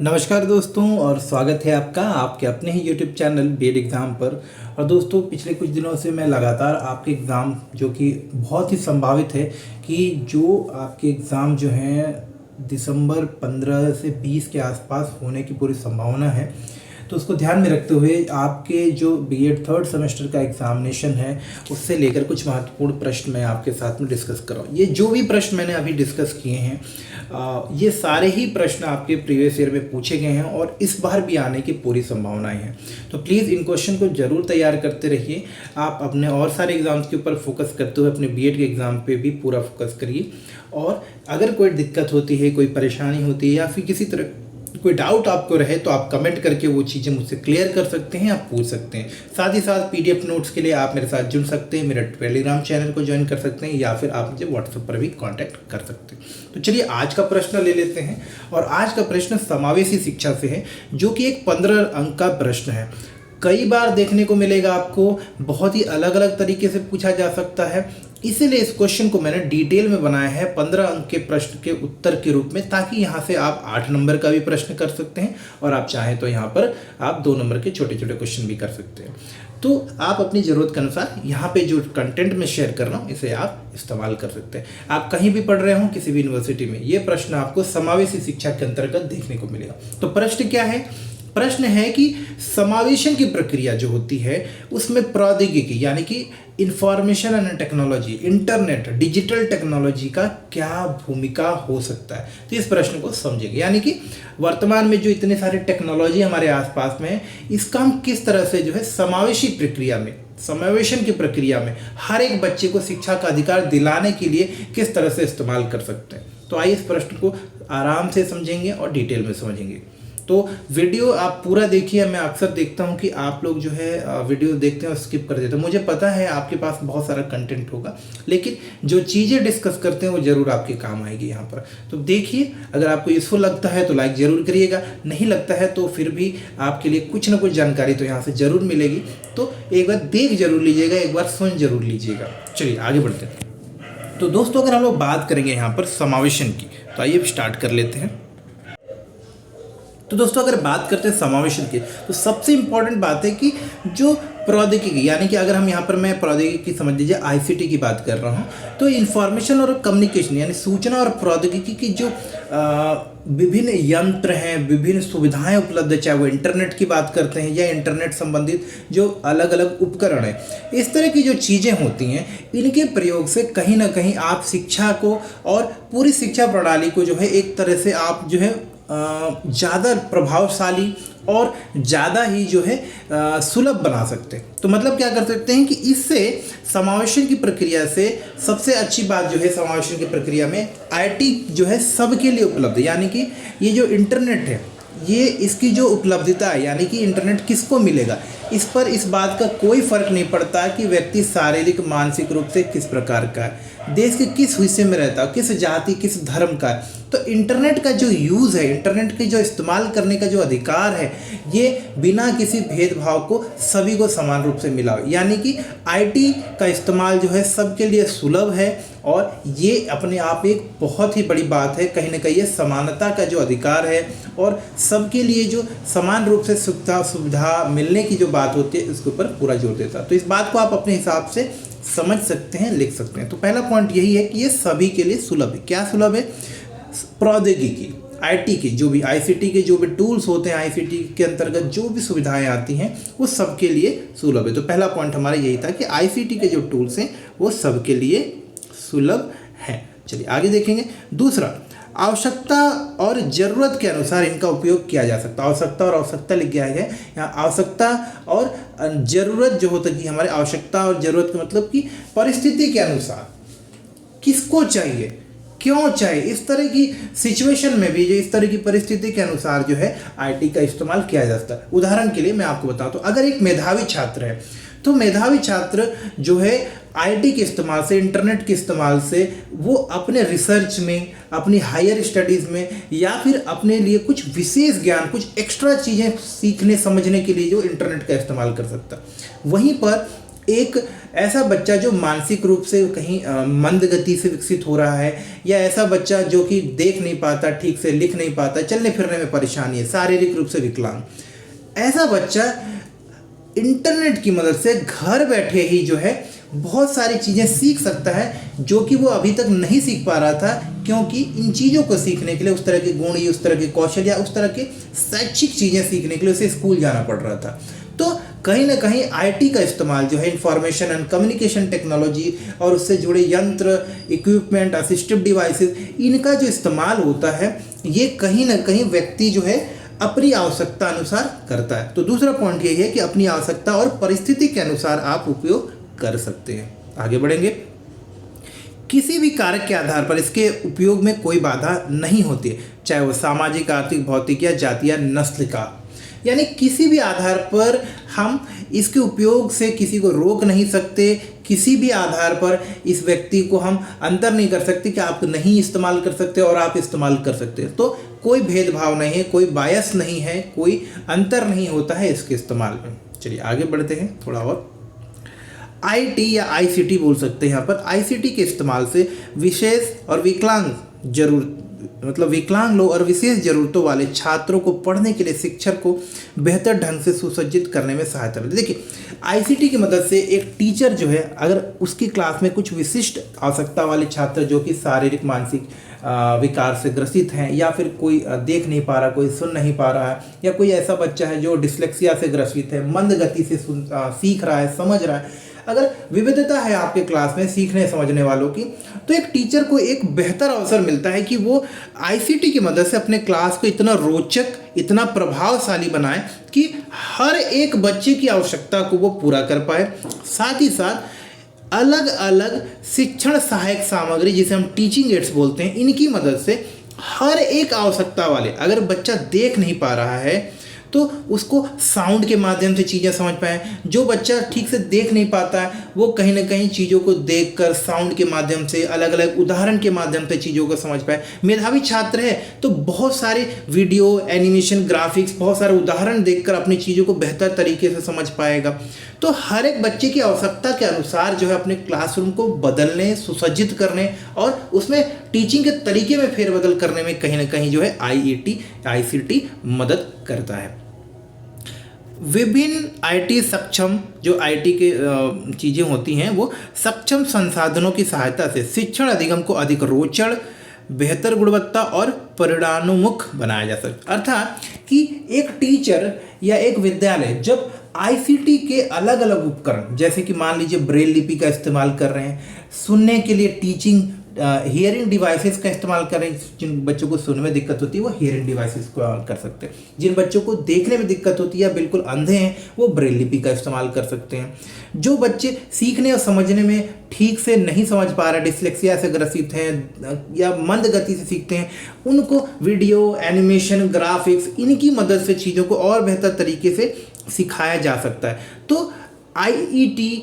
नमस्कार दोस्तों और स्वागत है आपका आपके अपने ही YouTube चैनल बीएड एग्ज़ाम पर। और दोस्तों पिछले कुछ दिनों से मैं लगातार आपके एग्ज़ाम जो कि बहुत ही संभावित है कि जो आपके एग्ज़ाम जो हैं दिसंबर 15 से 20 के आसपास होने की पूरी संभावना है, तो उसको ध्यान में रखते हुए आपके जो बीएड थर्ड सेमेस्टर का एग्ज़ामिनेशन है उससे लेकर कुछ महत्वपूर्ण प्रश्न मैं आपके साथ में डिस्कस कर रहा हूँ। ये जो भी प्रश्न मैंने अभी डिस्कस किए हैं ये सारे ही प्रश्न आपके प्रीवियस ईयर में पूछे गए हैं और इस बार भी आने की पूरी संभावनाएं हैं। तो प्लीज़ इन क्वेश्चन को ज़रूर तैयार करते रहिए। आप अपने और सारे एग्ज़ाम्स के ऊपर फोकस करते हुए अपने बीएड के एग्ज़ाम पे भी पूरा फोकस करिए। और अगर कोई दिक्कत होती है, कोई परेशानी होती है या फिर किसी तरह कोई डाउट आपको रहे तो आप कमेंट करके वो चीज़ें मुझसे क्लियर कर सकते हैं, आप पूछ सकते हैं। साथ ही साथ पीडीएफ नोट्स के लिए आप मेरे साथ जुड़ सकते हैं, मेरे टेलीग्राम चैनल को ज्वाइन कर सकते हैं या फिर आप मुझे व्हाट्सएप पर भी कांटेक्ट कर सकते हैं। तो चलिए आज का प्रश्न ले लेते हैं। और आज का प्रश्न समावेशी शिक्षा से है, जो कि एक 15 अंक का प्रश्न है। कई बार देखने को मिलेगा आपको, बहुत ही अलग अलग तरीके से पूछा जा सकता है, इसीलिए इस क्वेश्चन को मैंने डिटेल में बनाया है 15 अंक के प्रश्न के उत्तर के रूप में, ताकि यहाँ से आप 8 नंबर का भी प्रश्न कर सकते हैं और आप चाहें तो यहाँ पर आप 2 नंबर के छोटे छोटे क्वेश्चन भी कर सकते हैं। तो आप अपनी ज़रूरत के अनुसार यहाँ पे जो कंटेंट में शेयर कर रहा हूँ इसे आप इस्तेमाल कर सकते हैं। आप कहीं भी पढ़ रहे हो, किसी भी यूनिवर्सिटी में, ये प्रश्न आपको समावेशी शिक्षा के अंतर्गत देखने को मिलेगा। तो प्रश्न क्या है? प्रश्न है कि समावेशन की प्रक्रिया जो होती है उसमें प्रौद्योगिकी यानी कि information and technology, internet, digital technology का क्या भूमिका हो सकता है। तो इस प्रश्न को समझेंगे, यानी कि वर्तमान में जो इतने सारे टेक्नोलॉजी हमारे आसपास में है, इसका हम किस तरह से जो है समावेशी प्रक्रिया में, समावेशन की प्रक्रिया में हर एक बच्चे को शिक्षा का अधिकार दिलाने के लिए किस तरह से इस्तेमाल कर सकते हैं। तो आइए इस प्रश्न को आराम से समझेंगे और डिटेल में समझेंगे। तो वीडियो आप पूरा देखिए। मैं अक्सर देखता हूं कि आप लोग जो है वीडियो देखते हैं और स्किप कर देते हैं। मुझे पता है आपके पास बहुत सारा कंटेंट होगा, लेकिन जो चीज़ें डिस्कस करते हैं वो ज़रूर आपके काम आएगी यहाँ पर। तो देखिए, अगर आपको यूज़फुल लगता है तो लाइक ज़रूर करिएगा, नहीं लगता है तो फिर भी आपके लिए कुछ ना कुछ जानकारी तो यहाँ से ज़रूर मिलेगी। तो एक बार देख जरूर लीजिएगा, एक बार सुन जरूर लीजिएगा। चलिए आगे बढ़ते हैं। तो दोस्तों अगर हम लोग बात करेंगे यहाँ पर समावेशन की, तो आइए स्टार्ट कर लेते हैं। तो दोस्तों अगर बात करते हैं समावेशन की, तो सबसे इम्पॉर्टेंट बात है कि जो प्रौद्योगिकी, यानी कि अगर हम यहाँ पर मैं प्रौद्योगिकी समझ लीजिए आईसीटी की बात कर रहा हूँ, तो इंफॉर्मेशन और कम्युनिकेशन यानी सूचना और प्रौद्योगिकी की जो विभिन्न यंत्र हैं, विभिन्न सुविधाएं उपलब्ध है, चाहे वो इंटरनेट की बात करते हैं या इंटरनेट संबंधित जो अलग अलग उपकरण हैं, इस तरह की जो चीज़ें होती हैं, इनके प्रयोग से कहीं ना कहीं आप शिक्षा को और पूरी शिक्षा प्रणाली को जो है एक तरह से आप जो है ज़्यादा प्रभावशाली और ज़्यादा ही जो है सुलभ बना सकते हैं। तो मतलब क्या कर सकते हैं कि इससे समावेशन की प्रक्रिया से सबसे अच्छी बात जो है समावेशन की प्रक्रिया में आईटी जो है सबके लिए उपलब्ध है। यानी कि ये जो इंटरनेट है, ये इसकी जो उपलब्धता है, यानी कि इंटरनेट किसको मिलेगा, इस पर इस बात का कोई फर्क नहीं पड़ता कि व्यक्ति शारीरिक मानसिक रूप से किस प्रकार का है, देश के किस हिस्से में रहता है, किस जाति किस धर्म का है। तो इंटरनेट का जो यूज़ है, इंटरनेट के जो इस्तेमाल करने का जो अधिकार है, ये बिना किसी भेदभाव को सभी को समान रूप से मिला। यानी कि आईटी का इस्तेमाल जो है सबके लिए सुलभ है और ये अपने आप एक बहुत ही बड़ी बात है। कहीं ना कहीं ये समानता का जो अधिकार है और सबके लिए जो समान रूप से सुविधा मिलने की जो बात होती है, इसके ऊपर पूरा जोर देता है। तो इस बात को आप अपने हिसाब से समझ सकते हैं, लिख सकते हैं। तो पहला पॉइंट यही है कि ये सभी के लिए सुलभ है। क्या सुलभ है? प्रौद्योगिकी, आईटी की जो भी आईसीटी के जो भी टूल्स होते हैं, आईसीटी के अंतर्गत जो भी सुविधाएं आती हैं, वो सबके लिए सुलभ है। तो पहला पॉइंट हमारा यही था कि आईसीटी के जो टूल्स हैं वो सबके लिए सुलभ है। चलिए आगे देखेंगे। दूसरा, आवश्यकता और ज़रूरत के अनुसार इनका उपयोग किया जा सकता है। आवश्यकता और आवश्यकता लिख गया है यहाँ। आवश्यकता और ज़रूरत जो होता है कि हमारे आवश्यकता और ज़रूरत का मतलब कि परिस्थिति के अनुसार किसको चाहिए, क्यों चाहिए, इस तरह की सिचुएशन में भी, जो इस तरह की परिस्थिति के अनुसार जो है आईटी का इस्तेमाल किया जा सकता है। उदाहरण के लिए मैं आपको बताऊं तो अगर एक मेधावी छात्र है, तो मेधावी छात्र जो है आईटी के इस्तेमाल से, इंटरनेट के इस्तेमाल से वो अपने रिसर्च में, अपनी हायर स्टडीज़ में या फिर अपने लिए कुछ विशेष ज्ञान, कुछ एक्स्ट्रा चीज़ें सीखने समझने के लिए जो इंटरनेट का इस्तेमाल कर सकता है। वहीं पर एक ऐसा बच्चा जो मानसिक रूप से कहीं मंद गति से विकसित हो रहा है, या ऐसा बच्चा जो कि देख नहीं पाता, ठीक से लिख नहीं पाता, चलने फिरने में परेशानी है, शारीरिक रूप से विकलांग, ऐसा बच्चा इंटरनेट की मदद से घर बैठे ही जो है बहुत सारी चीज़ें सीख सकता है जो कि वो अभी तक नहीं सीख पा रहा था, क्योंकि इन चीज़ों को सीखने के लिए, उस तरह के गुण या उस तरह के कौशल या उस तरह के शैक्षिक चीज़ें सीखने के लिए उसे स्कूल जाना पड़ रहा था। तो कहीं ना कहीं आईटी का इस्तेमाल जो है, इंफॉर्मेशन एंड कम्युनिकेशन टेक्नोलॉजी और उससे जुड़े यंत्र, इक्विपमेंट, असिस्टिव डिवाइसेस, इनका जो इस्तेमाल होता है ये कहीं ना कहीं व्यक्ति जो है अपनी आवश्यकता अनुसार करता है। तो दूसरा पॉइंट यही है कि अपनी आवश्यकता और परिस्थिति के अनुसार आप उपयोग कर सकते हैं। आगे बढ़ेंगे। किसी भी कारक के आधार पर इसके उपयोग में कोई बाधा नहीं होती है, चाहे वो सामाजिक, आर्थिक, भौतिक या जाति या नस्ल का, यानी किसी भी आधार पर हम इसके उपयोग से किसी को रोक नहीं सकते, किसी भी आधार पर इस व्यक्ति को हम अंतर नहीं कर सकते कि आप नहीं इस्तेमाल कर सकते और आप इस्तेमाल कर सकते हैं। तो कोई भेदभाव नहीं है, कोई बायस नहीं है, कोई अंतर नहीं होता है इसके इस्तेमाल में। चलिए आगे बढ़ते हैं थोड़ा और। आईटी या आईसीटी बोल सकते हैं यहाँ पर। आईसीटी के इस्तेमाल से विशेष और विकलांग लोग और विशेष ज़रूरतों वाले छात्रों को पढ़ने के लिए शिक्षक को बेहतर ढंग से सुसज्जित करने में सहायता मिलती है। देखिए, आईसीटी की मदद से एक टीचर जो है, अगर उसकी क्लास में कुछ विशिष्ट आवश्यकता वाले छात्र जो कि शारीरिक, मानसिक विकार से ग्रसित हैं, या फिर कोई देख नहीं पा रहा, कोई सुन नहीं पा रहा है, या कोई ऐसा बच्चा है जो डिस्लेक्सिया से ग्रसित है, मंद गति से सीख रहा है, समझ रहा है, अगर विविधता है आपके क्लास में सीखने समझने वालों की, तो एक टीचर को एक बेहतर अवसर मिलता है कि वो आईसीटी की मदद से अपने क्लास को इतना रोचक, इतना प्रभावशाली बनाए कि हर एक बच्चे की आवश्यकता को वो पूरा कर पाए। साथ ही साथ अलग अलग शिक्षण सहायक सामग्री, जिसे हम टीचिंग एड्स बोलते हैं, इनकी मदद से हर एक आवश्यकता वाले, अगर बच्चा देख नहीं पा रहा है तो उसको साउंड के माध्यम से चीज़ें समझ पाएँ। जो बच्चा ठीक से देख नहीं पाता है वो कहीं ना कहीं चीज़ों को देखकर साउंड के माध्यम से, अलग अलग उदाहरण के माध्यम से चीज़ों को समझ पाए। मेधावी छात्र है तो बहुत सारे वीडियो, एनिमेशन, ग्राफिक्स, बहुत सारे उदाहरण देखकर अपनी चीज़ों को बेहतर तरीके से समझ पाएगा। तो हर एक बच्चे की आवश्यकता के अनुसार जो है अपने क्लासरूम को बदलने, सुसज्जित करने और उसमें टीचिंग के तरीके में फेरबदल करने में कहीं ना कहीं जो है आईसीटी मदद करता है। विभिन्न आईटी सक्षम, जो आईटी के चीज़ें होती हैं, वो सक्षम संसाधनों की सहायता से शिक्षण अधिगम को अधिक रोचक, बेहतर गुणवत्ता और परिणामोन्मुख बनाया जा सकता। अर्थात कि एक टीचर या एक विद्यालय जब आईसीटी के अलग अलग उपकरण, जैसे कि मान लीजिए ब्रेल लिपि का इस्तेमाल कर रहे हैं, सुनने के लिए टीचिंग हियरिंग डिवाइसेस का इस्तेमाल कर रहे हैं, जिन बच्चों को सुनने में दिक्कत होती है वो हियरिंग डिवाइसेस को कर सकते हैं, जिन बच्चों को देखने में दिक्कत होती है या बिल्कुल अंधे हैं वो ब्रेल लिपि का इस्तेमाल कर सकते हैं। जो बच्चे सीखने और समझने में ठीक से नहीं समझ पा रहे, डिस्लेक्सिया से ग्रसित हैं या मंद गति से सीखते हैं, उनको वीडियो, एनिमेशन, ग्राफिक्स, इनकी मदद से चीज़ों को और बेहतर तरीके से सिखाया जा सकता है। तो आईसीटी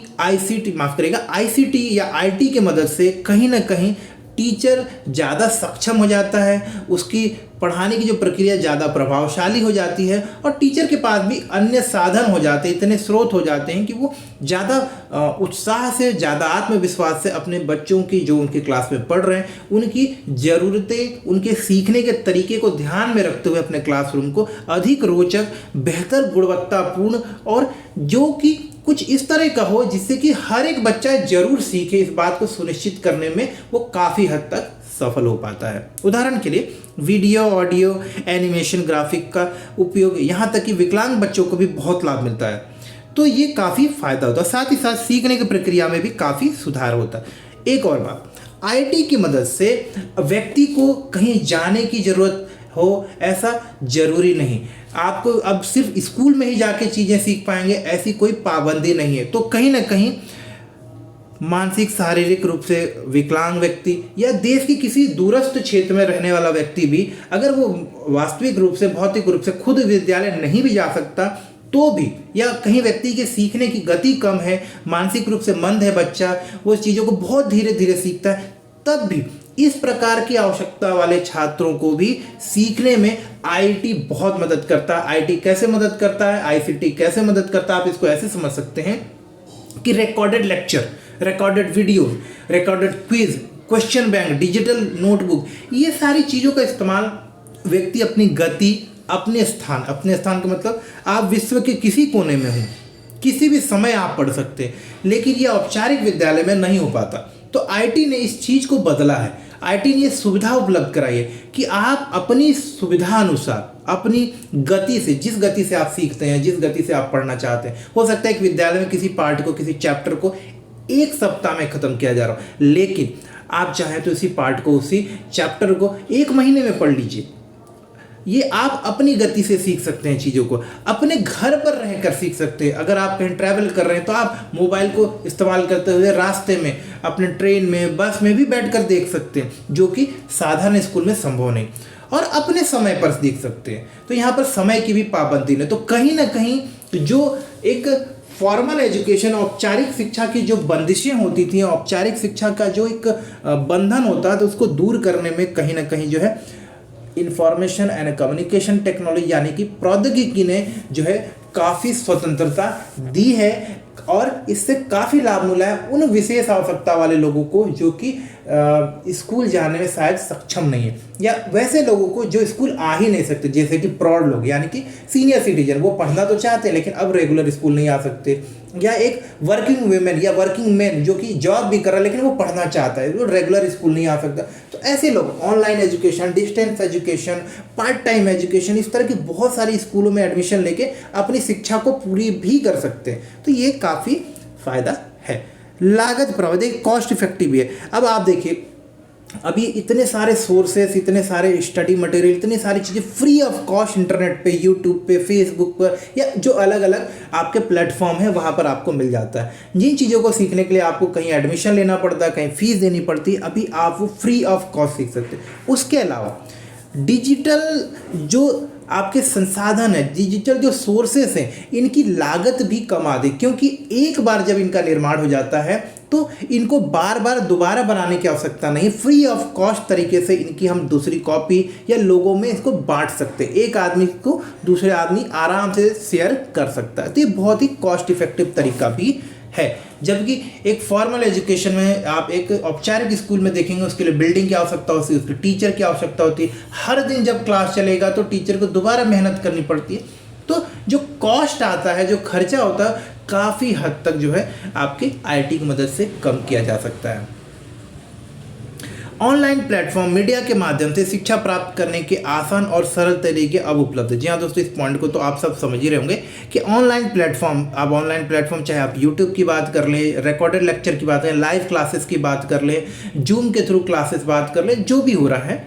या आईटी के मदद से कहीं ना कहीं टीचर ज़्यादा सक्षम हो जाता है, उसकी पढ़ाने की जो प्रक्रिया ज़्यादा प्रभावशाली हो जाती है और टीचर के पास भी अन्य साधन हो जाते हैं, इतने स्रोत हो जाते हैं कि वो ज़्यादा उत्साह से, ज़्यादा आत्मविश्वास से अपने बच्चों की, जो उनके क्लास में पढ़ रहे हैं, उनकी ज़रूरतें, उनके सीखने के तरीके को ध्यान में रखते हुए अपने क्लासरूम को अधिक रोचक, बेहतर गुणवत्तापूर्ण और जो कि कुछ इस तरह का हो जिससे कि हर एक बच्चा जरूर सीखे, इस बात को सुनिश्चित करने में वो काफ़ी हद तक सफल हो पाता है। उदाहरण के लिए वीडियो, ऑडियो, एनिमेशन, ग्राफिक का उपयोग, यहाँ तक कि विकलांग बच्चों को भी बहुत लाभ मिलता है। तो ये काफ़ी फायदा होता है, साथ ही साथ सीखने की प्रक्रिया में भी काफ़ी सुधार होता है। एक और बात, आईटी की मदद से व्यक्ति को कहीं जाने की ज़रूरत हो ऐसा जरूरी नहीं, आपको अब सिर्फ स्कूल में ही जाके चीज़ें सीख पाएंगे ऐसी कोई पाबंदी नहीं है। तो कहीं ना कहीं मानसिक, शारीरिक रूप से विकलांग व्यक्ति या देश की किसी दूरस्थ क्षेत्र में रहने वाला व्यक्ति भी, अगर वो वास्तविक रूप से, भौतिक रूप से खुद विद्यालय नहीं भी जा सकता तो भी, या कहीं व्यक्ति के सीखने की गति कम है, मानसिक रूप से मंद है बच्चा, वो चीज़ों को बहुत धीरे धीरे सीखता है, तब भी इस प्रकार की आवश्यकता वाले छात्रों को भी सीखने में आईटी बहुत मदद करता है। आईटी कैसे मदद करता है, आईसीटी कैसे मदद करता है, आप इसको ऐसे समझ सकते हैं कि recorded lecture, recorded video, recorded quiz, question bank, digital notebook, ये सारी चीज़ों का इस्तेमाल व्यक्ति अपनी गति, अपने स्थान का मतलब आप विश्व के किसी कोने में हो, किसी भी समय आप पढ़ सकते हैं, लेकिन ये औपचारिक विद्यालय में नहीं हो पाता। तो आईटी ने इस चीज़ को बदला है। आईटी ने ये सुविधा उपलब्ध कराई है कि आप अपनी सुविधा अनुसार, अपनी गति से, जिस गति से आप सीखते हैं, जिस गति से आप पढ़ना चाहते हैं, हो सकता है कि विद्यालय में किसी पार्ट को, किसी चैप्टर को 1 सप्ताह में ख़त्म किया जा रहा हो, लेकिन आप चाहें तो इसी पार्ट को, उसी चैप्टर को 1 महीने में पढ़ लीजिए। ये आप अपनी गति से सीख सकते हैं, चीज़ों को अपने घर पर रहकर सीख सकते हैं। अगर आप कहीं ट्रैवल कर रहे हैं तो आप मोबाइल को इस्तेमाल करते हुए रास्ते में, अपने ट्रेन में, बस में भी बैठकर देख सकते हैं, जो कि साधारण स्कूल में संभव नहीं, और अपने समय पर सीख सकते हैं। तो यहाँ पर समय की भी पाबंदी नहीं। तो कहीं ना कहीं जो एक फॉर्मल एजुकेशन, औपचारिक शिक्षा की जो बंदिशें होती थी, औपचारिक शिक्षा का जो एक बंधन होता है, तो उसको दूर करने में कहीं ना कहीं जो है इंफॉर्मेशन एंड कम्युनिकेशन टेक्नोलॉजी यानी कि प्रौद्योगिकी ने जो है काफ़ी स्वतंत्रता दी है, और इससे काफ़ी लाभ मिला है उन विशेष आवश्यकता वाले लोगों को जो कि स्कूल जाने में शायद सक्षम नहीं है, या वैसे लोगों को जो स्कूल आ ही नहीं सकते, जैसे कि प्रौढ़ लोग यानी कि सीनियर सिटीजन, वो पढ़ना तो चाहते हैं लेकिन अब रेगुलर स्कूल नहीं आ सकते, या एक वर्किंग वुमेन या वर्किंग मैन जो कि जॉब भी कर रहा है लेकिन वो पढ़ना चाहता है, वो रेगुलर स्कूल नहीं आ सकता। तो ऐसे लोग online education, distance education, part time education, इस तरह की बहुत सारी स्कूलों में एडमिशन लेके अपनी शिक्षा को पूरी भी कर सकते हैं। तो ये काफ़ी फ़ायदा है। लागत प्रभावी, कॉस्ट इफेक्टिव भी है। अब आप देखिए, अभी इतने सारे सोर्सेस, इतने सारे स्टडी मटेरियल, इतनी सारी चीज़ें फ्री ऑफ कॉस्ट इंटरनेट पे, यूट्यूब पे, फेसबुक पर, या जो अलग अलग आपके प्लेटफॉर्म है वहाँ पर आपको मिल जाता है। जिन चीज़ों को सीखने के लिए आपको कहीं एडमिशन लेना पड़ता है, कहीं फीस देनी पड़ती है, अभी आप वो फ्री ऑफ कॉस्ट सीख सकते हैं। उसके अलावा डिजिटल जो आपके संसाधन है, डिजिटल जो सोर्सेस हैं, इनकी लागत भी कम आ दी, क्योंकि एक बार जब इनका निर्माण हो जाता है तो इनको बार बार दोबारा बनाने की आवश्यकता नहीं। फ्री ऑफ कॉस्ट तरीके से इनकी हम दूसरी कॉपी या लोगों में इसको बांट सकते हैं, एक आदमी को दूसरे आदमी आराम से शेयर कर सकता है। तो ये बहुत ही कॉस्ट इफेक्टिव तरीका भी है। जबकि एक फॉर्मल एजुकेशन में आप एक औपचारिक स्कूल में देखेंगे, उसके लिए बिल्डिंग की आवश्यकता होती है, उसके टीचर की आवश्यकता होती है, हर दिन जब क्लास चलेगा तो टीचर को दोबारा मेहनत करनी पड़ती है। तो जो कॉस्ट आता है, जो खर्चा होता है, काफ़ी हद तक जो है आपकी आईटी की मदद से कम किया जा सकता है। ऑनलाइन प्लेटफॉर्म, मीडिया के माध्यम से शिक्षा प्राप्त करने के आसान और सरल तरीके अब उपलब्ध है। जी हाँ दोस्तों, इस पॉइंट को तो आप सब समझ ही रहे होंगे कि ऑनलाइन प्लेटफॉर्म, चाहे आप यूट्यूब की बात कर लें, रिकॉर्डेड लेक्चर की बात करें, लाइव क्लासेस की बात कर लें, जूम के थ्रू क्लासेस बात कर लें, जो भी हो रहा है,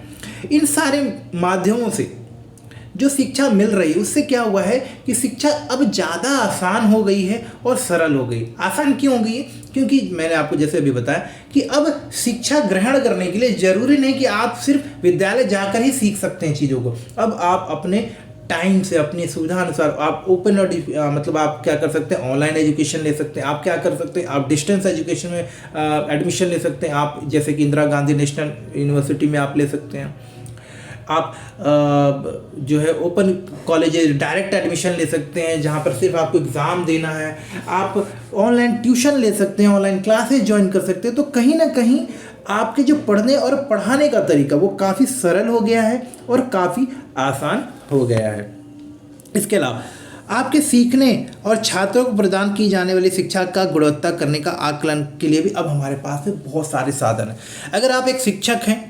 इन सारे माध्यमों से जो शिक्षा मिल रही है, उससे क्या हुआ है कि शिक्षा अब ज़्यादा आसान हो गई है और सरल हो गई। आसान क्यों हो गई है? क्योंकि मैंने आपको जैसे अभी बताया कि अब शिक्षा ग्रहण करने के लिए ज़रूरी नहीं कि आप सिर्फ विद्यालय जाकर ही सीख सकते हैं चीज़ों को। अब आप अपने टाइम से, अपनी सुविधा अनुसार आप ओपन और मतलब आप क्या कर सकते हैं, ऑनलाइन एजुकेशन ले सकते हैं। आप क्या कर सकते हैं, आप डिस्टेंस एजुकेशन में एडमिशन ले सकते हैं। आप जैसे कि इंदिरा गांधी नेशनल यूनिवर्सिटी में आप ले सकते हैं। आप जो है ओपन कॉलेज डायरेक्ट एडमिशन ले सकते हैं, जहाँ पर सिर्फ आपको एग्ज़ाम देना है। आप ऑनलाइन ट्यूशन ले सकते हैं, ऑनलाइन क्लासेस ज्वाइन कर सकते हैं। तो कहीं ना कहीं आपके जो पढ़ने और पढ़ाने का तरीका वो काफ़ी सरल हो गया है और काफ़ी आसान हो गया है। इसके अलावा आपके सीखने और छात्रों को प्रदान की जाने वाली शिक्षा का गुणवत्ता करने का आकलन के लिए भी अब हमारे पास में बहुत सारे साधन हैं। अगर आप एक शिक्षक हैं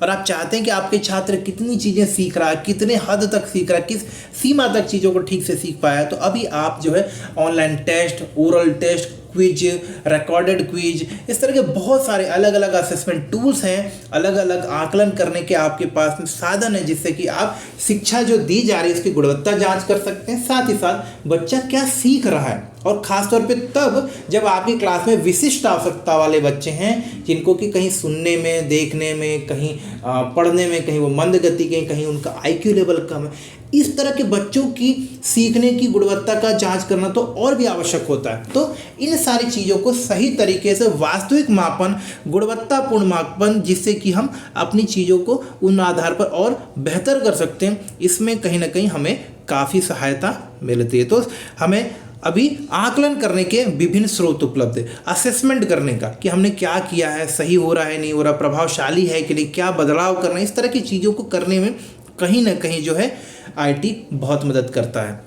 और आप चाहते हैं कि आपके छात्र कितनी चीज़ें सीख रहा है, कितने हद तक सीख रहा है, किस सीमा तक चीज़ों को ठीक से सीख पाया है, तो अभी आप जो है online test, oral test, quiz, recorded quiz, इस तरह के बहुत सारे अलग अलग असेसमेंट टूल्स हैं, अलग अलग आकलन करने के आपके पास में साधन है, जिससे कि आप शिक्षा जो दी जा रही है उसकी गुणवत्ता जांच कर सकते हैं। साथ ही साथ बच्चा क्या सीख रहा है, और ख़ासतौर पे तब जब आपकी क्लास में विशिष्ट आवश्यकता वाले बच्चे हैं, जिनको कि कहीं सुनने में, देखने में, कहीं पढ़ने में, कहीं वो मंद गति के, कहीं उनका IQ लेवल कम है। इस तरह के बच्चों की सीखने की गुणवत्ता का जांच करना तो और भी आवश्यक होता है। तो इन सारी चीज़ों को सही तरीके से वास्तविक मापन, गुणवत्तापूर्ण मापन, जिससे कि हम अपनी चीज़ों को उन आधार पर और बेहतर कर सकते हैं, इसमें कहीं ना कहीं हमें काफ़ी सहायता मिलती है। तो हमें अभी आकलन करने के विभिन्न स्रोत उपलब्ध है, असेसमेंट करने का कि हमने क्या किया है, सही हो रहा है नहीं हो रहा, प्रभावशाली है कि नहीं, क्या बदलाव करना है, इस तरह की चीज़ों को करने में कहीं ना कहीं जो है आईटी बहुत मदद करता है।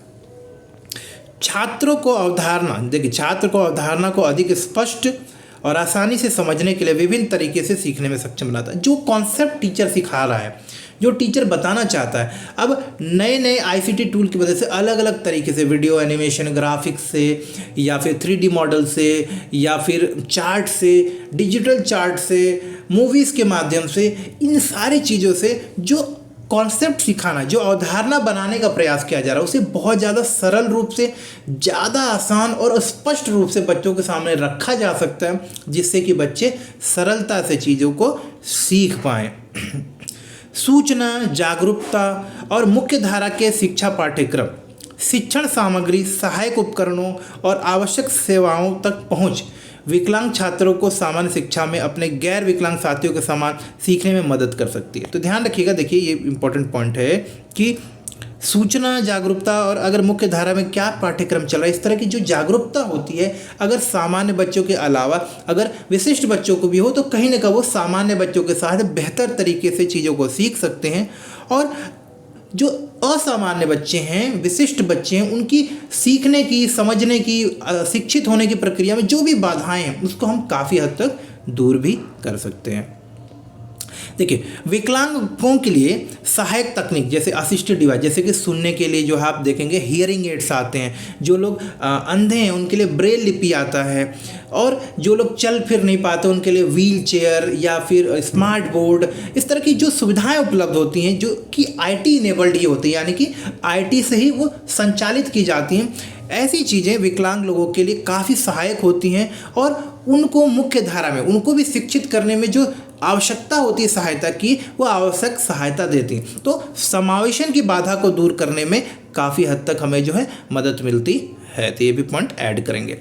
छात्रों को अवधारणा, देखिए छात्र को अवधारणा को अधिक स्पष्ट और आसानी से समझने के लिए विभिन्न तरीके से सीखने में सक्षम बनाता है। जो कॉन्सेप्ट टीचर सिखा रहा है, जो टीचर बताना चाहता है, अब नए नए आईसीटी टूल की वजह से अलग अलग तरीके से वीडियो एनिमेशन, ग्राफिक्स से या फिर 3D मॉडल से या फिर चार्ट से, डिजिटल चार्ट से, मूवीज़ के माध्यम से, इन सारी चीज़ों से जो कॉन्सेप्ट सिखाना, जो अवधारणा बनाने का प्रयास किया जा रहा है, उसे बहुत ज़्यादा सरल रूप से, ज़्यादा आसान और स्पष्ट रूप से बच्चों के सामने रखा जा सकता है, जिससे कि बच्चे सरलता से चीज़ों को सीख पाएँ। सूचना, जागरूकता और मुख्य धारा के शिक्षा पाठ्यक्रम, शिक्षण सामग्री, सहायक उपकरणों और आवश्यक सेवाओं तक पहुंच विकलांग छात्रों को सामान्य शिक्षा में अपने गैर विकलांग साथियों के समान सीखने में मदद कर सकती है। तो ध्यान रखिएगा, देखिए ये इंपॉर्टेंट पॉइंट है कि सूचना, जागरूकता और अगर मुख्य धारा में क्या पाठ्यक्रम चल रहा है, इस तरह की जो जागरूकता होती है, अगर सामान्य बच्चों के अलावा अगर विशिष्ट बच्चों को भी हो तो कहीं ना कहीं वो सामान्य बच्चों के साथ बेहतर तरीके से चीज़ों को सीख सकते हैं। और जो असामान्य बच्चे हैं, विशिष्ट बच्चे हैं, उनकी सीखने की, समझने की, शिक्षित होने की प्रक्रिया में जो भी बाधाएं हैं उसको हम काफ़ी हद तक दूर भी कर सकते हैं। देखिए विकलांगों के लिए सहायक तकनीक जैसे असिस्टेड डिवाइस, जैसे कि सुनने के लिए जो आप देखेंगे हियरिंग एड्स आते हैं, जो लोग अंधे हैं उनके लिए ब्रेल लिपि आता है, और जो लोग चल फिर नहीं पाते उनके लिए व्हील चेयर या फिर स्मार्ट बोर्ड, इस तरह की जो सुविधाएं उपलब्ध होती हैं जो कि आईटी इनेबल्ड ही होती है, यानी कि आईटी से ही वो संचालित की जाती हैं। ऐसी चीज़ें विकलांग लोगों के लिए काफ़ी सहायक होती हैं और उनको मुख्य धारा में, उनको भी शिक्षित करने में जो आवश्यकता होती है सहायता की, वो आवश्यक सहायता देती हैं। तो समावेशन की बाधा को दूर करने में काफ़ी हद तक हमें जो है मदद मिलती है। तो ये भी पॉइंट ऐड करेंगे।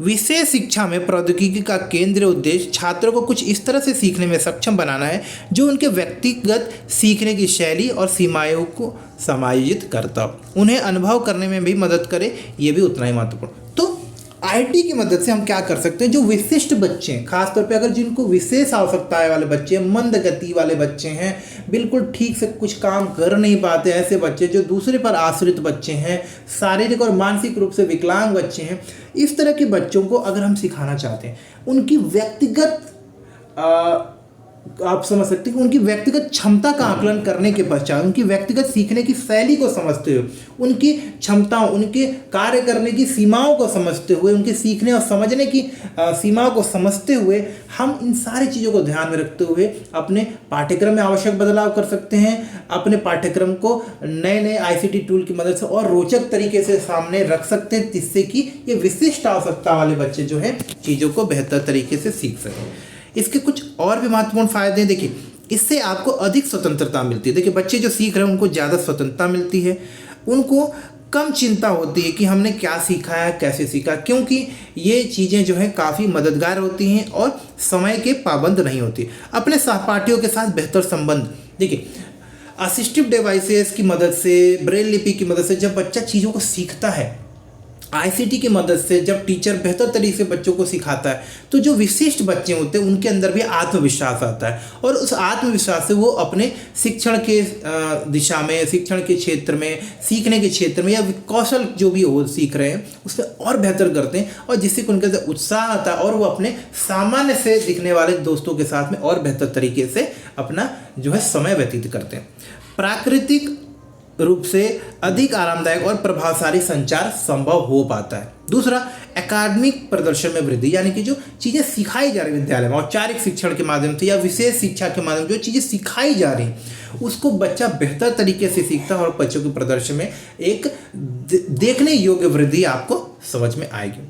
विशेष शिक्षा में प्रौद्योगिकी का केंद्रीय उद्देश्य छात्रों को कुछ इस तरह से सीखने में सक्षम बनाना है जो उनके व्यक्तिगत सीखने की शैली और सीमाओं को समायोजित करता हो, उन्हें अनुभव करने में भी मदद करे, ये भी उतना ही महत्वपूर्ण। तो आईटी की मदद से हम क्या कर सकते हैं, जो विशिष्ट बच्चे हैं, खासतौर पे अगर जिनको विशेष आवश्यकताएं वाले बच्चे हैं, मंद गति वाले बच्चे हैं, बिल्कुल ठीक से कुछ काम कर नहीं पाते, ऐसे बच्चे जो दूसरे पर आश्रित बच्चे हैं, शारीरिक और मानसिक रूप से विकलांग बच्चे हैं, इस तरह के बच्चों को अगर हम सिखाना चाहते हैं, उनकी व्यक्तिगत आप समझ सकते हैं कि उनकी व्यक्तिगत क्षमता का आकलन करने के पश्चात, उनकी व्यक्तिगत सीखने की शैली को समझते हुए, उनकी क्षमताओं, उनके कार्य करने की सीमाओं को समझते हुए, उनके सीखने और समझने की सीमाओं को समझते हुए, हम इन सारी चीज़ों को ध्यान में रखते हुए अपने पाठ्यक्रम में आवश्यक बदलाव कर सकते हैं, अपने पाठ्यक्रम को नए नए आईसीटी टूल की मदद से और रोचक तरीके से सामने रख सकते हैं, जिससे कि ये विशिष्ट आवश्यकता वाले बच्चे जो हैं चीज़ों को बेहतर तरीके से सीख सकें। इसके कुछ और भी महत्वपूर्ण फायदे हैं। देखिए इससे आपको अधिक स्वतंत्रता मिलती है। देखिए बच्चे जो सीख रहे हैं उनको ज़्यादा स्वतंत्रता मिलती है, उनको कम चिंता होती है कि हमने क्या सीखा है, कैसे सीखा, क्योंकि ये चीज़ें जो हैं काफ़ी मददगार होती हैं और समय के पाबंद नहीं होती। अपने सहपाठियों के साथ बेहतर संबंध, देखिए असिस्टिव डिवाइसेस की मदद से, ब्रेल लिपि की मदद से जब बच्चा चीज़ों को सीखता है, आईसीटी की मदद से जब टीचर बेहतर तरीके से बच्चों को सिखाता है, तो जो विशिष्ट बच्चे होते हैं उनके अंदर भी आत्मविश्वास आता है, और उस आत्मविश्वास से वो अपने शिक्षण के दिशा में, शिक्षण के क्षेत्र में, सीखने के क्षेत्र में या कौशल जो भी वो सीख रहे हैं उसमें और बेहतर करते हैं, और जिससे कि उनके अंदर उत्साह आता है और वो अपने सामान्य से दिखने वाले दोस्तों के साथ में और बेहतर तरीके से अपना जो है समय व्यतीत करते हैं। प्राकृतिक रूप से अधिक आरामदायक और प्रभावशाली संचार संभव हो पाता है। दूसरा, एकेडमिक प्रदर्शन में वृद्धि, यानी कि जो चीज़ें सिखाई जा रही विद्यालय में, औपचारिक शिक्षण के माध्यम से या विशेष शिक्षा के माध्यम से जो चीज़ें सिखाई जा रही उसको बच्चा बेहतर तरीके से सीखता है और बच्चों के प्रदर्शन में एक देखने योग्य वृद्धि आपको समझ में आएगी।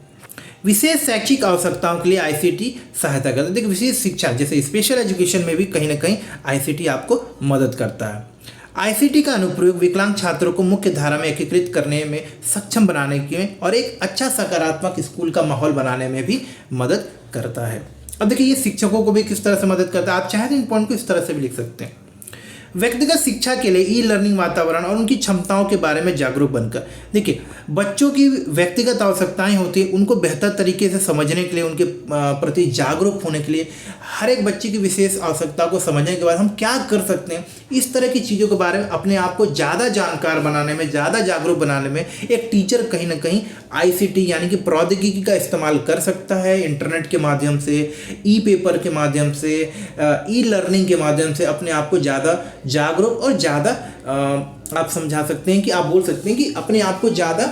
विशेष शैक्षिक आवश्यकताओं के लिए आईसीटी सहायता करता है। देखिए विशेष शिक्षा जैसे स्पेशल एजुकेशन में भी कहीं ना कहीं आईसीटी आपको मदद करता है। आईसीटी का अनुप्रयोग विकलांग छात्रों को मुख्य धारा में एकीकृत करने में सक्षम बनाने के और एक अच्छा सकारात्मक स्कूल का माहौल बनाने में भी मदद करता है। अब देखिए ये शिक्षकों को भी किस तरह से मदद करता है, आप चाहे तो इन पॉइंट को इस तरह से भी लिख सकते हैं। व्यक्तिगत शिक्षा के लिए ई लर्निंग वातावरण और उनकी क्षमताओं के बारे में जागरूक बनकर। देखिए, बच्चों की व्यक्तिगत आवश्यकताएं होती है, उनको बेहतर तरीके से समझने के लिए, उनके प्रति जागरूक होने के लिए, हर एक बच्चे की विशेष आवश्यकता को समझने के बाद हम क्या कर सकते हैं, इस तरह की चीज़ों के बारे में अपने आप को ज़्यादा जानकार बनाने में, ज़्यादा जागरूक बनाने में एक टीचर कहीं ना कहीं ICT यानी कि प्रौद्योगिकी का इस्तेमाल कर सकता है। इंटरनेट के माध्यम से, ई पेपर के माध्यम से, ई लर्निंग के माध्यम से अपने आप को ज़्यादा जागरूक और ज़्यादा आप समझा सकते हैं कि आप बोल सकते हैं कि अपने आप को ज़्यादा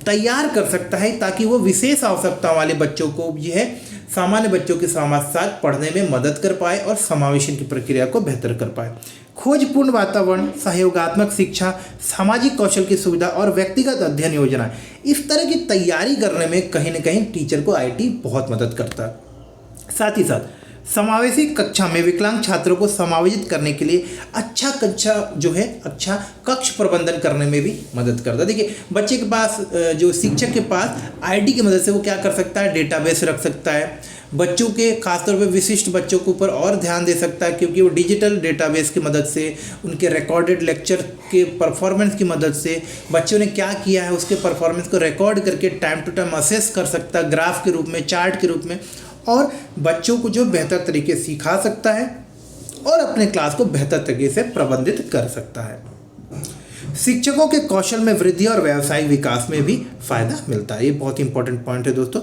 तैयार कर सकता है, ताकि वो विशेष आवश्यकता वाले बच्चों को यह सामान्य बच्चों के साथ पढ़ने में मदद कर पाए और समावेशन की प्रक्रिया को बेहतर कर पाए। खोजपूर्ण वातावरण, सहयोगात्मक शिक्षा, सामाजिक कौशल की सुविधा और व्यक्तिगत अध्ययन योजना, इस तरह की तैयारी करने में कहीं ना कहीं टीचर को IT बहुत मदद करता है। साथ ही साथ समावेशी कक्षा में विकलांग छात्रों को समायोजित करने के लिए अच्छा कक्ष प्रबंधन करने में भी मदद करता है। देखिए, बच्चे के पास जो शिक्षक के पास IT की मदद से वो क्या कर सकता है, डेटाबेस रख सकता है, बच्चों के खासतौर पे विशिष्ट बच्चों के ऊपर और ध्यान दे सकता है, क्योंकि वो डिजिटल डेटाबेस की मदद से, उनके रिकॉर्डेड लेक्चर के परफॉर्मेंस की मदद से, बच्चों ने क्या किया है उसके परफॉर्मेंस को रिकॉर्ड करके टाइम टू टाइम असेस कर सकता है, ग्राफ के रूप में, चार्ट के रूप में, और बच्चों को जो बेहतर तरीके से सिखा सकता है और अपने क्लास को बेहतर तरीके से प्रबंधित कर सकता है। शिक्षकों के कौशल में वृद्धि और व्यावसायिक विकास में भी फ़ायदा मिलता है। ये बहुत इंपॉर्टेंट पॉइंट है दोस्तों,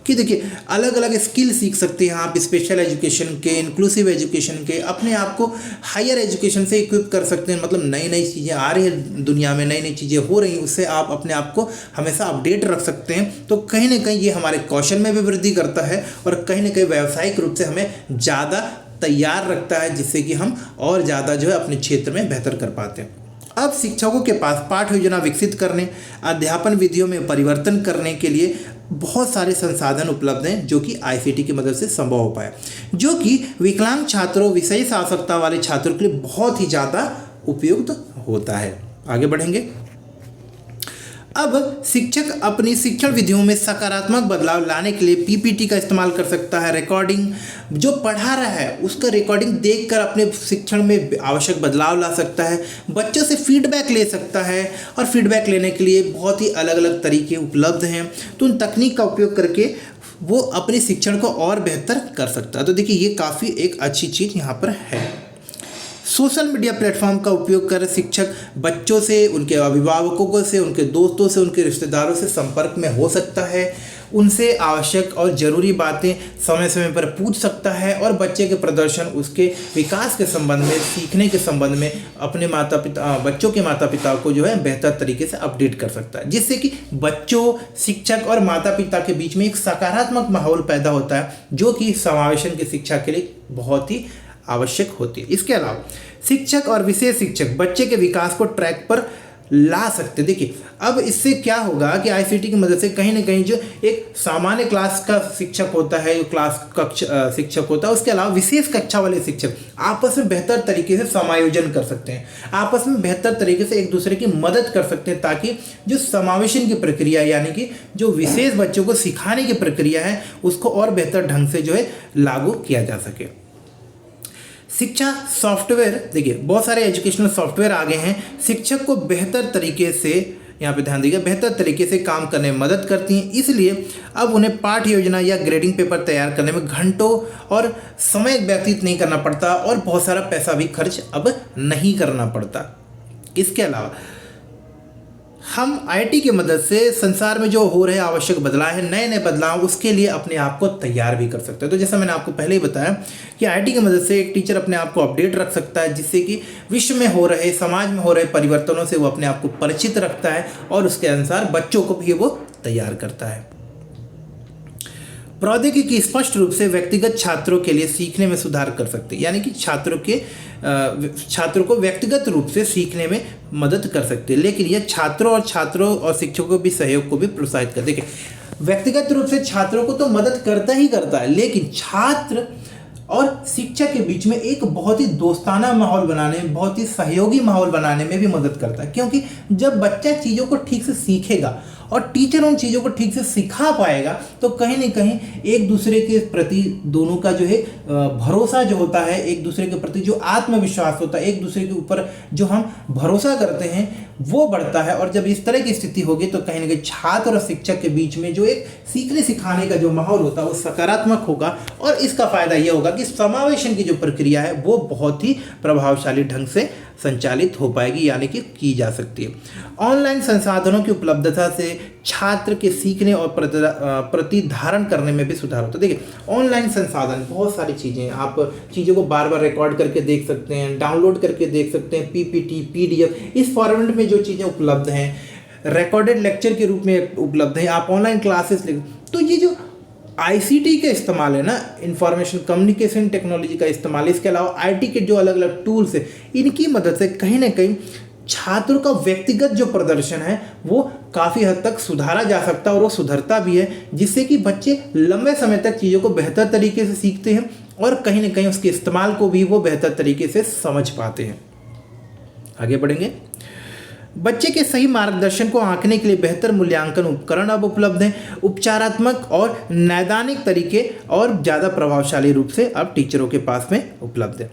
कि देखिए अलग अलग स्किल सीख सकते हैं आप, स्पेशल एजुकेशन के, इंक्लूसिव एजुकेशन के, अपने आप को हायर एजुकेशन से इक्विप कर सकते हैं। मतलब नई नई चीज़ें आ रही हैं दुनिया में, नई नई चीज़ें हो रही हैं, उससे आप अपने आप को हमेशा अपडेट रख सकते हैं। तो कहीं ना कहीं ये हमारे कौशल में भी वृद्धि करता है और कहीं ना कहीं व्यावसायिक रूप से हमें ज़्यादा तैयार रखता है, जिससे कि हम और ज़्यादा जो है अपने क्षेत्र में बेहतर कर पाते हैं। अब शिक्षकों के पास पाठ योजना विकसित करने, अध्यापन विधियों में परिवर्तन करने के लिए बहुत सारे संसाधन उपलब्ध हैं, जो कि ICT की मदद से संभव हो पाया, जो कि विकलांग छात्रों, विशेष आवश्यकता वाले छात्रों के लिए बहुत ही ज़्यादा उपयुक्त होता है। आगे बढ़ेंगे। अब शिक्षक अपनी शिक्षण विधियों में सकारात्मक बदलाव लाने के लिए PPT का इस्तेमाल कर सकता है। रिकॉर्डिंग, जो पढ़ा रहा है उसका रिकॉर्डिंग देखकर अपने शिक्षण में आवश्यक बदलाव ला सकता है। बच्चों से फीडबैक ले सकता है और फीडबैक लेने के लिए बहुत ही अलग अलग तरीके उपलब्ध हैं। तो उन तकनीक का उपयोग करके वो अपने शिक्षण को और बेहतर कर सकता है। तो देखिए, ये काफ़ी एक अच्छी चीज़ यहाँ पर है। सोशल मीडिया प्लेटफॉर्म का उपयोग कर शिक्षक बच्चों से, उनके अभिभावकों से, उनके दोस्तों से, उनके रिश्तेदारों से संपर्क में हो सकता है, उनसे आवश्यक और ज़रूरी बातें समय समय पर पूछ सकता है और बच्चे के प्रदर्शन, उसके विकास के संबंध में, सीखने के संबंध में अपने बच्चों के माता पिता को जो है बेहतर तरीके से अपडेट कर सकता है, जिससे कि बच्चों, शिक्षक और माता पिता के बीच में एक सकारात्मक माहौल पैदा होता है, जो कि समावेशन की शिक्षा के लिए बहुत ही आवश्यक होती है। इसके अलावा शिक्षक और विशेष शिक्षक बच्चे के विकास को ट्रैक पर ला सकते। देखिए, अब इससे क्या होगा कि ICT की मदद से कहीं ना कहीं जो एक सामान्य क्लास का शिक्षक होता है, जो कक्ष शिक्षक होता है, उसके अलावा विशेष कक्षा वाले शिक्षक आपस में बेहतर तरीके से समायोजन कर सकते हैं, आपस में बेहतर तरीके से एक दूसरे की मदद कर सकते हैं, ताकि जो समावेशन की प्रक्रिया यानी कि जो विशेष बच्चों को सिखाने की प्रक्रिया है उसको और बेहतर ढंग से जो है लागू किया जा सके। शिक्षा सॉफ्टवेयर, देखिए बहुत सारे एजुकेशनल सॉफ्टवेयर आ गए हैं, शिक्षक को बेहतर तरीके से, यहाँ पे ध्यान दीजिए, बेहतर तरीके से काम करने में मदद करती हैं। इसलिए अब उन्हें पाठ योजना या ग्रेडिंग पेपर तैयार करने में घंटों और समय व्यतीत नहीं करना पड़ता और बहुत सारा पैसा भी खर्च अब नहीं करना पड़ता। इसके अलावा हम IT की मदद से संसार में जो हो रहे आवश्यक बदलाव है, नए नए बदलाव, उसके लिए अपने आप को तैयार भी कर सकते हैं। तो जैसा मैंने आपको पहले ही बताया कि IT की मदद से एक टीचर अपने आप को अपडेट रख सकता है, जिससे कि विश्व में हो रहे, समाज में हो रहे परिवर्तनों से वो अपने आप को परिचित रखता है और उसके अनुसार बच्चों को भी वो तैयार करता है। प्रौद्योगिकी स्पष्ट रूप से व्यक्तिगत छात्रों के लिए सीखने में सुधार कर सकती है, यानी कि छात्रों को व्यक्तिगत रूप से सीखने में मदद कर सकती है, लेकिन यह छात्रों और शिक्षकों को भी सहयोग को भी प्रोत्साहित कर। देखिए, व्यक्तिगत रूप से छात्रों को तो मदद करता ही करता है, लेकिन छात्र और शिक्षक के बीच में एक बहुत ही दोस्ताना माहौल बनाने में, बहुत ही सहयोगी माहौल बनाने में भी मदद करता है, क्योंकि जब बच्चा चीज़ों को ठीक से सीखेगा और टीचर उन चीज़ों को ठीक से सिखा पाएगा तो कहीं ना कहीं एक दूसरे के प्रति दोनों का जो है भरोसा जो होता है, एक दूसरे के प्रति जो आत्मविश्वास होता है, एक दूसरे के ऊपर जो हम भरोसा करते हैं वो बढ़ता है। और जब इस तरह की स्थिति होगी तो कहीं ना कहीं छात्र और शिक्षक के बीच में जो एक सीखने सिखाने का जो माहौल होता है वो सकारात्मक होगा। और इसका फायदा ये होगा कि समावेशन की जो प्रक्रिया है वो बहुत ही प्रभावशाली ढंग से संचालित हो पाएगी, यानी कि की जा सकती है। ऑनलाइन संसाधनों की उपलब्धता से छात्र के सीखने और प्रतिधारण करने में भी सुधार होता है। देखिए, ऑनलाइन संसाधन बहुत सारी चीज़ें, आप चीज़ों को बार बार रिकॉर्ड करके देख सकते हैं, डाउनलोड करके देख सकते हैं, पीपीटी, पीडीएफ, इस फॉर्मेट में जो चीज़ें उपलब्ध हैं, रिकॉर्डेड लेक्चर के रूप में उपलब्ध है, आप ऑनलाइन क्लासेस ले। तो ये जो आईसीटी का इस्तेमाल है ना, इंफॉर्मेशन कम्युनिकेशन टेक्नोलॉजी का इस्तेमाल, इसके अलावा आईटी के जो अलग अलग टूल्स है, इनकी मदद से कहीं ना कहीं छात्रों का व्यक्तिगत जो प्रदर्शन है वो काफ़ी हद तक सुधारा जा सकता है और वो सुधरता भी है, जिससे कि बच्चे लंबे समय तक चीज़ों को बेहतर तरीके से सीखते हैं और कहीं ना कहीं उसके इस्तेमाल को भी वो बेहतर तरीके से समझ पाते हैं। आगे बढ़ेंगे। बच्चे के सही मार्गदर्शन को आंकने के लिए बेहतर मूल्यांकन उपकरण अब उपलब्ध हैं। उपचारात्मक और नैदानिक तरीके और ज़्यादा प्रभावशाली रूप से अब टीचरों के पास में उपलब्ध है।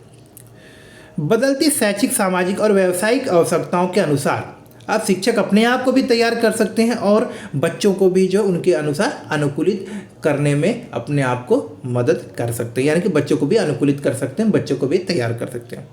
बदलती शैक्षिक, सामाजिक और व्यावसायिक आवश्यकताओं के अनुसार अब शिक्षक अपने आप को भी तैयार कर सकते हैं और बच्चों को भी जो उनके अनुसार अनुकूलित करने में अपने आप को मदद कर सकते हैं, यानी कि बच्चों को भी अनुकूलित कर सकते हैं, बच्चों को भी तैयार कर सकते हैं।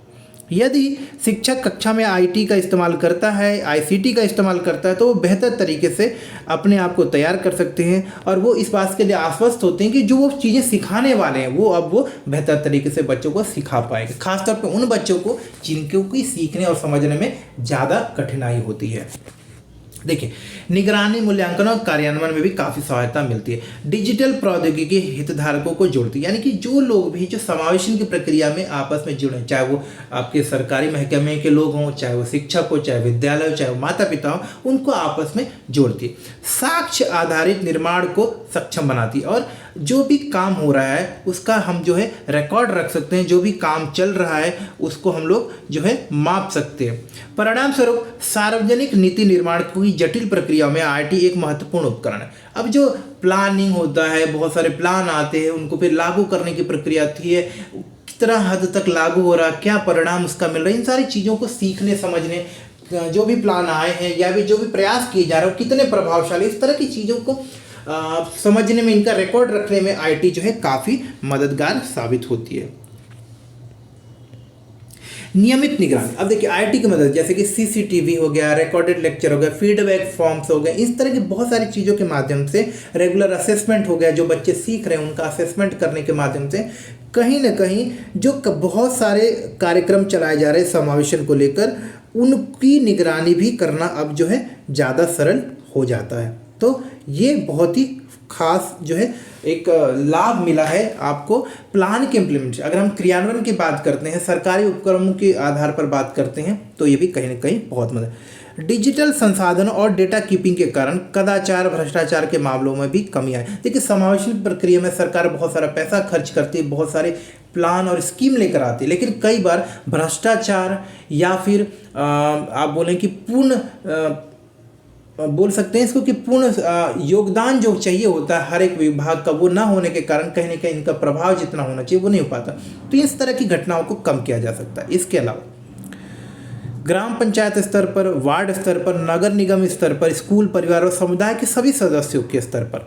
यदि शिक्षक कक्षा में आईटी का इस्तेमाल करता है, आईसीटी का इस्तेमाल करता है, तो वो बेहतर तरीके से अपने आप को तैयार कर सकते हैं और वो इस बात के लिए आश्वस्त होते हैं कि जो वो चीज़ें सिखाने वाले हैं वो अब वो बेहतर तरीके से बच्चों को सिखा पाएंगे, खासतौर पर उन बच्चों को जिनको की सीखने और समझने में ज़्यादा कठिनाई होती है। देखिए, निगरानी, मूल्यांकन और कार्यान्वयन में भी काफ़ी सहायता मिलती है। डिजिटल प्रौद्योगिकी हितधारकों को जोड़ती है, यानी कि जो लोग भी जो समावेशन की प्रक्रिया में आपस में जुड़े, चाहे वो आपके सरकारी महकमे के लोग हों, चाहे वो शिक्षक हो, चाहे विद्यालय हो, चाहे वो माता पिता हो, उनको आपस में जोड़ती है। साक्ष्य आधारित निर्माण को सक्षम बनाती है और जो भी काम हो रहा है उसका हम जो है रिकॉर्ड रख सकते हैं, जो भी काम चल रहा है उसको हम लोग जो है माप सकते हैं। परिणाम स्वरूप सार्वजनिक नीति निर्माण की जटिल प्रक्रिया में आईटी एक महत्वपूर्ण उपकरण है। अब जो प्लानिंग होता है, बहुत सारे प्लान आते हैं, उनको फिर लागू करने की प्रक्रिया आती है, कितना हद तक लागू हो रहा, क्या परिणाम उसका मिल रहा है, इन सारी चीज़ों को सीखने समझने, जो भी प्लान आए हैं या भी जो भी प्रयास किए जा रहे हो कितने प्रभावशाली, इस तरह की चीज़ों को समझने में, इनका रिकॉर्ड रखने में आईटी जो है काफ़ी मददगार साबित होती है। नियमित निगरानी। अब देखिए, आईटी की मदद जैसे कि सीसीटीवी हो गया, रिकॉर्डेड लेक्चर हो गया, फीडबैक फॉर्म्स हो गए, इस तरह की बहुत सारी चीज़ों के माध्यम से, रेगुलर असेसमेंट हो गया, जो बच्चे सीख रहे हैं उनका असेसमेंट करने के माध्यम से कहीं ना कहीं जो बहुत सारे कार्यक्रम चलाए जा रहे हैं समावेशन को लेकर, उनकी निगरानी भी करना अब जो है ज़्यादा सरल हो जाता है। तो ये बहुत ही खास जो है एक लाभ मिला है आपको प्लान के इम्प्लीमेंटेशन। अगर हम क्रियान्वयन की बात करते हैं, सरकारी उपक्रमों के आधार पर बात करते हैं, तो ये भी कहीं ना कहीं बहुत मदद। डिजिटल संसाधनों और डेटा कीपिंग के कारण कदाचार, भ्रष्टाचार के मामलों में भी कमी आई। देखिए, समावेशन प्रक्रिया में सरकार बहुत सारा पैसा खर्च करती है, बहुत सारे प्लान और स्कीम लेकर आती है, लेकिन कई बार भ्रष्टाचार या फिर आप बोलें कि बोल सकते हैं इसको कि पूर्ण योगदान जो चाहिए होता है हर एक विभाग का, वो ना होने के कारण कहीं ना कहीं इनका प्रभाव जितना होना चाहिए वो नहीं हो पाता। तो इस तरह की घटनाओं को कम किया जा सकता है। इसके अलावा ग्राम पंचायत स्तर पर, वार्ड स्तर पर, नगर निगम स्तर पर, स्कूल, परिवार और समुदाय के सभी सदस्यों के स्तर पर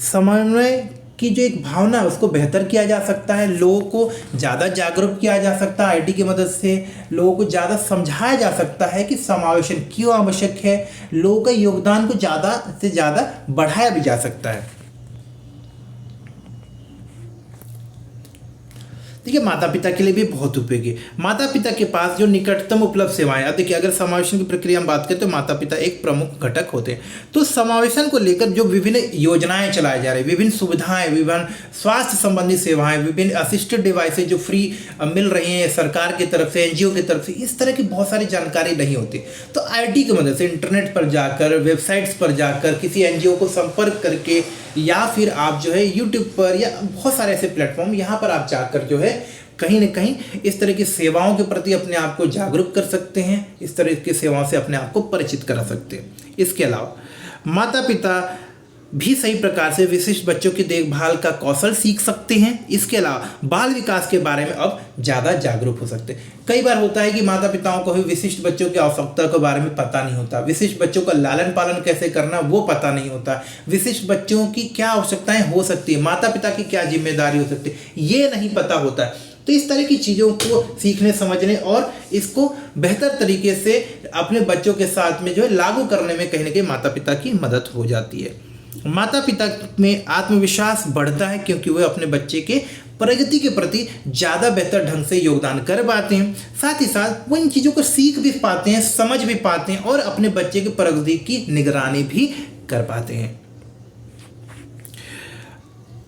समन्वय की जो एक भावना है उसको बेहतर किया जा सकता है। लोगों को ज़्यादा जागरूक किया जा सकता है। आईटी की मदद से लोगों को ज़्यादा समझाया जा सकता है कि समावेशन क्यों आवश्यक है। लोगों के योगदान को ज़्यादा से ज़्यादा बढ़ाया भी जा सकता है। देखिए, माता पिता के लिए भी बहुत उपयोगी। माता पिता के पास जो निकटतम उपलब्ध सेवाएं, अब देखिए अगर समावेशन की प्रक्रिया में बात करें तो माता पिता एक प्रमुख घटक होते हैं। तो समावेशन को लेकर जो विभिन्न योजनाएं चलाई जा रही, विभिन्न सुविधाएं, विभिन्न स्वास्थ्य संबंधी सेवाएं, विभिन्न असिस्टेड डिवाइसेज जो फ्री मिल रही हैं सरकार की तरफ से, एनजीओ की तरफ से, इस तरह की बहुत सारी जानकारी नहीं होती। तो आईटी की मदद से इंटरनेट पर जाकर, वेबसाइट्स पर जाकर, किसी एनजीओ को संपर्क करके, या फिर आप जो है यूट्यूब पर या बहुत सारे ऐसे प्लेटफॉर्म, यहाँ पर आप जाकर जो है कहीं ना कहीं इस तरह की सेवाओं के प्रति अपने आप को जागरूक कर सकते हैं, इस तरह की सेवाओं से अपने आप को परिचित करा सकते हैं। इसके अलावा माता पिता भी सही प्रकार से विशिष्ट बच्चों की देखभाल का कौशल सीख सकते हैं। इसके अलावा बाल विकास के बारे में अब ज़्यादा जागरूक हो सकते हैं। कई बार होता है कि माता पिताओं को भी विशिष्ट बच्चों की आवश्यकता के बारे में पता नहीं होता, विशिष्ट बच्चों का लालन पालन कैसे करना वो पता नहीं होता, विशिष्ट बच्चों की क्या आवश्यकताएं हो सकती है, माता पिता की क्या जिम्मेदारी हो सकती है, ये नहीं पता होता है। तो इस तरह की चीज़ों को सीखने समझने और इसको बेहतर तरीके से अपने बच्चों के साथ में जो है लागू करने में कहीं ना कहीं माता पिता की मदद हो जाती है। माता पिता में आत्मविश्वास बढ़ता है क्योंकि वे अपने बच्चे के प्रगति के प्रति ज़्यादा बेहतर ढंग से योगदान कर पाते हैं। साथ ही साथ वो इन चीज़ों को सीख भी पाते हैं, समझ भी पाते हैं और अपने बच्चे की प्रगति की निगरानी भी कर पाते हैं।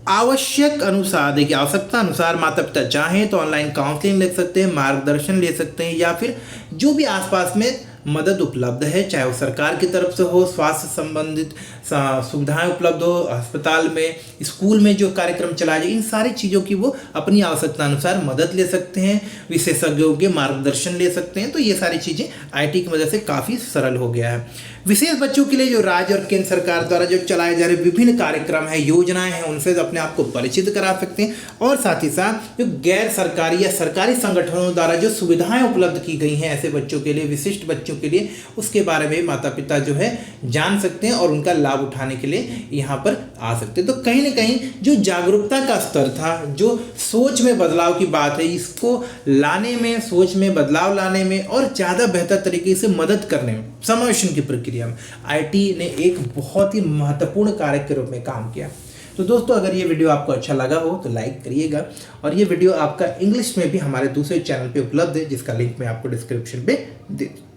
आवश्यक अनुसार देखिए, आवश्यकता अनुसार माता पिता चाहें तो ऑनलाइन काउंसलिंग ले सकते हैं, मार्गदर्शन ले सकते हैं, या फिर जो भी आसपास में मदद उपलब्ध है, चाहे वो सरकार की तरफ से हो, स्वास्थ्य संबंधित सुविधाएं उपलब्ध हो, अस्पताल में, स्कूल में जो कार्यक्रम चलाए जाए, इन सारी चीज़ों की वो अपनी आवश्यकता अनुसार मदद ले सकते हैं, विशेषज्ञों के मार्गदर्शन ले सकते हैं। तो ये सारी चीज़ें IT की मदद से काफ़ी सरल हो गया है। विशेष बच्चों के लिए जो राज्य और केंद्र सरकार द्वारा जो चलाए जा रहे विभिन्न कार्यक्रम हैं, योजनाएं हैं, उनसे अपने आप को परिचित करा सकते हैं। और साथ ही साथ जो गैर सरकारी या सरकारी संगठनों द्वारा जो सुविधाएं उपलब्ध की गई हैं ऐसे बच्चों के लिए, विशिष्ट बच्चों के लिए, उसके बारे में माता पिता जो है जान सकते हैं और उनका लाभ उठाने के लिए यहाँ पर आ सकते हैं। तो कहीं ना कहीं जो जागरूकता का स्तर था, जो सोच में बदलाव की बात है, इसको लाने में, सोच में बदलाव लाने में और ज़्यादा बेहतर तरीके से मदद करने में, समावेशन की प्रक्रिया में IT ने एक बहुत ही महत्वपूर्ण कार्य के रूप में काम किया। तो दोस्तों, अगर ये वीडियो आपको अच्छा लगा हो तो लाइक करिएगा, और ये वीडियो आपका इंग्लिश में भी हमारे दूसरे चैनल पे उपलब्ध है जिसका लिंक मैं आपको डिस्क्रिप्शन पे दे दूँ।